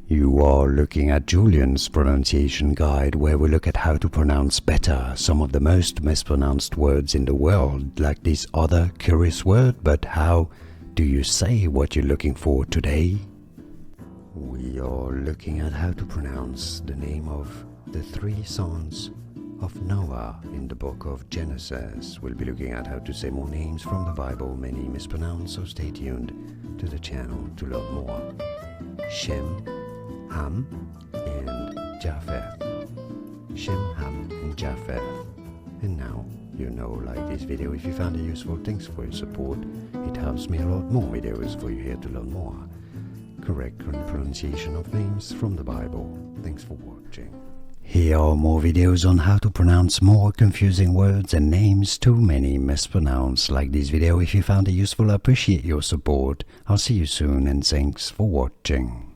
You are looking at Julian's pronunciation guide, where we look at how to pronounce better some of the most mispronounced words in the world, like this other curious word. But how do you say what you're looking for today? We are looking at how to pronounce the name of the 3 sons of Noah in the book of Genesis. We'll be looking at how to say more names from the Bible, many mispronounced, so stay tuned to the channel to learn more. Shem, Ham, and Japheth. Shem, Ham, and Japheth. And now, you know, like this video, if you found it useful, thanks for your support. It helps me a lot. More videos for you here to learn more correct pronunciation of names from the Bible. Thanks for watching. Here are more videos on how to pronounce more confusing words and names too many mispronounced. Like this video if you found it useful. I appreciate your support. I'll see you soon and thanks for watching.